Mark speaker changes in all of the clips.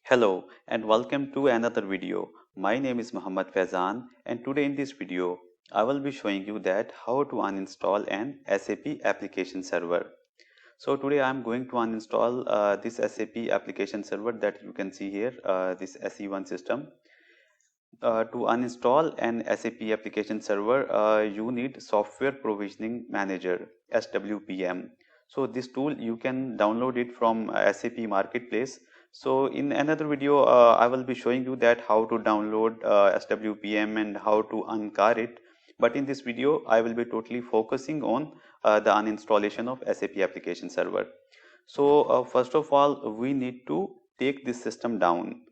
Speaker 1: Hello and welcome to another video. My name is Muhammad Faizan and today in this video I will be showing you that how to uninstall an SAP application server. So today I am going to uninstall this SAP application server that you can see here, this SE1 system. To uninstall an SAP application server, you need Software Provisioning Manager (SWPM). So this tool you can download it from SAP Marketplace. So in another video, I will be showing you that how to download SWPM and how to uncar it. But in this video, I will be totally focusing on the uninstallation of SAP application server. So first of all, we need to take this system down.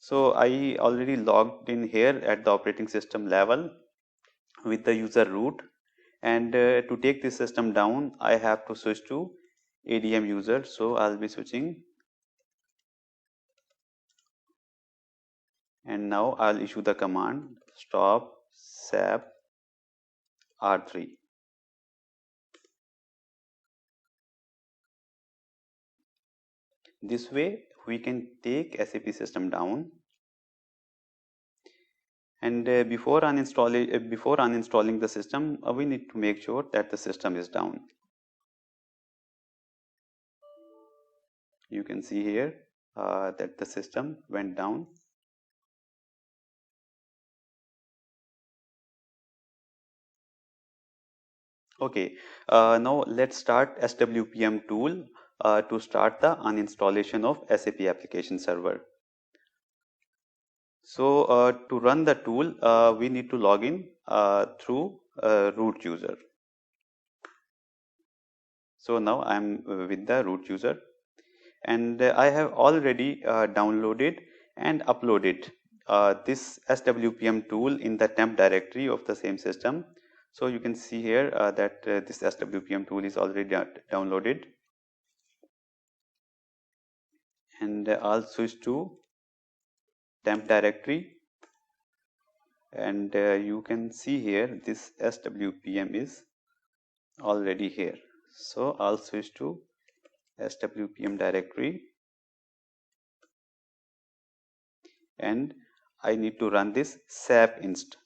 Speaker 1: So I already logged in here at the operating system level with the user root, and to take this system down I have to switch to ADM user. So I'll be switching, and now I'll issue the command stop sap r3. This way we can take SAP system down. And before uninstalling the system, we need to make sure that the system is down. You can see here that the system went down. Okay, now let's start SWPM tool to start the uninstallation of SAP application server. So to run the tool, we need to log in through root user. So now I'm with the root user, and I have already downloaded and uploaded this SWPM tool in the temp directory of the same system. So you can see here that this SWPM tool is already downloaded, and I'll switch to temp directory, and you can see here this SWPM is already here. So I'll switch to SWPM directory, and I need to run this SAP inst.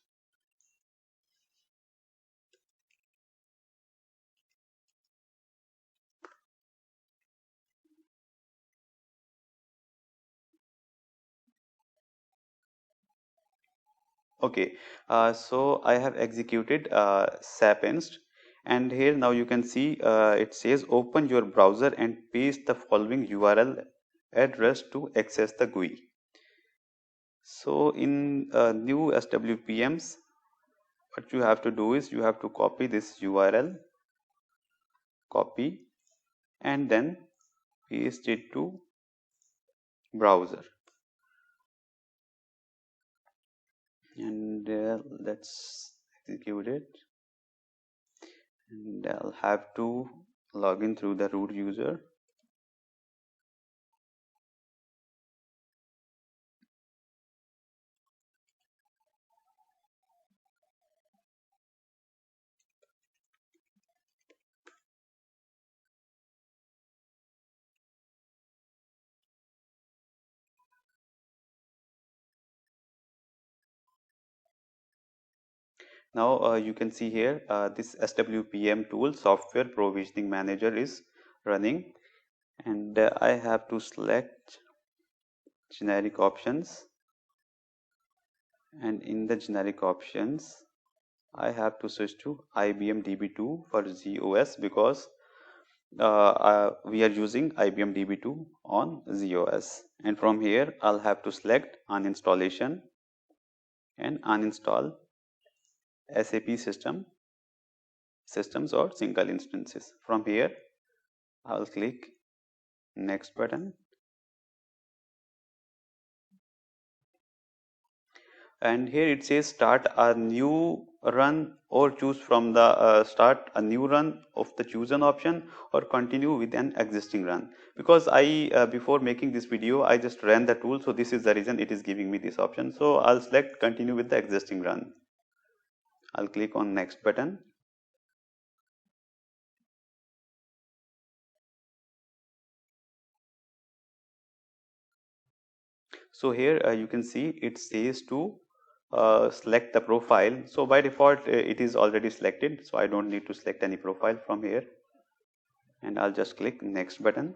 Speaker 1: Okay, so I have executed SAP inst, and here now you can see it says open your browser and paste the following URL address to access the GUI. So in new SWPMs, what you have to do is you have to copy this URL, copy, and then paste it to browser. And let's execute it, and I'll have to log in through the root user. Now you can see here this SWPM tool, Software Provisioning Manager, is running, and I have to select generic options, and in the generic options I have to switch to IBM DB2 for ZOS, because we are using IBM DB2 on ZOS. And from here I'll have to select uninstallation and uninstall SAP systems or single instances. From here I'll click next button, and here it says start a new run, or choose from the start a new run of the chosen option, or continue with an existing run. Because I before making this video I just ran the tool, so this is the reason it is giving me this option. So I'll select continue with the existing run. I'll click on next button, So here you can see it says to select the profile. So by default it is already selected, so I don't need to select any profile from here, and I'll just click next button.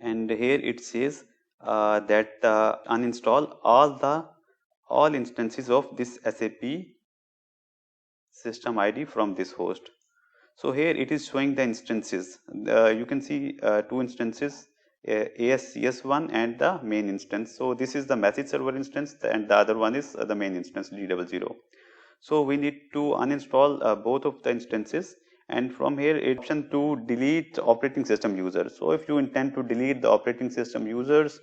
Speaker 1: And here it says that uninstall all instances of this SAP system ID from this host. So here it is showing the instances. You can see two instances, ASCS1 and the main instance. So this is the message server instance, and the other one is the main instance D00. So we need to uninstall both of the instances, and from here option to delete operating system users. So if you intend to delete the operating system users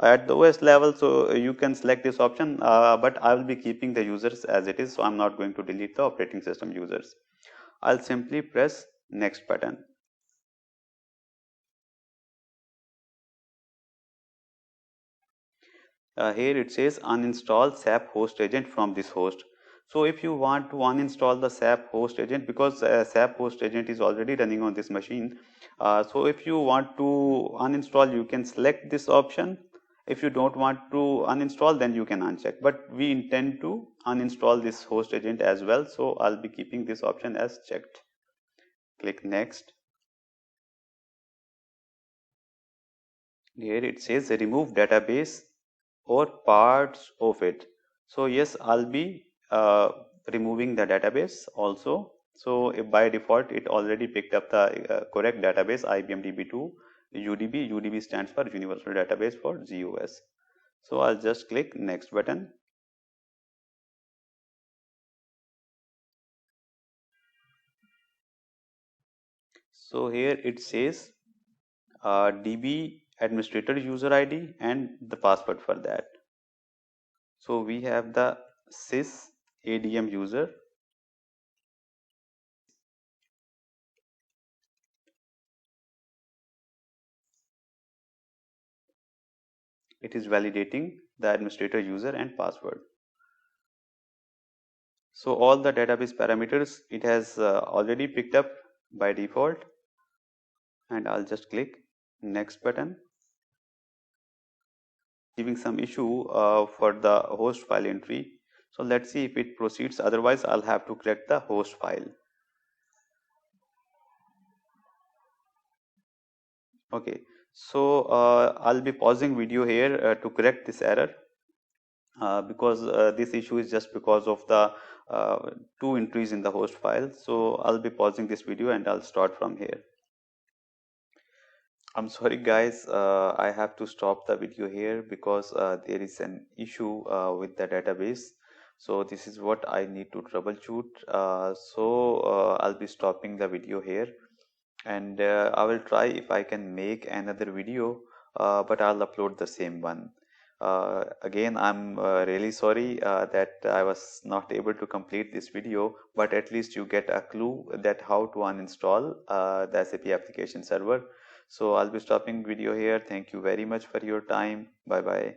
Speaker 1: at the OS level, so you can select this option, but I will be keeping the users as it is, so I'm not going to delete the operating system users. I'll simply press next button. Here it says uninstall SAP host agent from this host. So if you want to uninstall the SAP host agent, because SAP host agent is already running on this machine, so if you want to uninstall, you can select this option. If you don't want to uninstall, then you can uncheck, but we intend to uninstall this host agent as well, so I'll be keeping this option as checked. Click next. Here it says remove database or parts of it. So yes, I'll be removing the database also. So if by default it already picked up the correct database, IBM DB2 UDB. UDB stands for Universal Database for GOS. So I'll just click next button. So here it says DB administrator user ID and the password for that. So we have the sys ADM user. It is validating the administrator user and password. So all the database parameters it has already picked up by default, and I'll just click next button. Giving some issue for the host file entry. So let's see if it proceeds, otherwise I'll have to correct the host file. Okay, so I'll be pausing video here to correct this error because this issue is just because of the two entries in the host file. So I'll be pausing this video and I'll start from here. I'm sorry guys, I have to stop the video here because there is an issue with the database. So this is what I need to troubleshoot. I'll be stopping the video here, and I will try if I can make another video, but I'll upload the same one. Again, I'm really sorry that I was not able to complete this video, but at least you get a clue that how to uninstall the SAP application server. So I'll be stopping video here. Thank you very much for your time. Bye bye.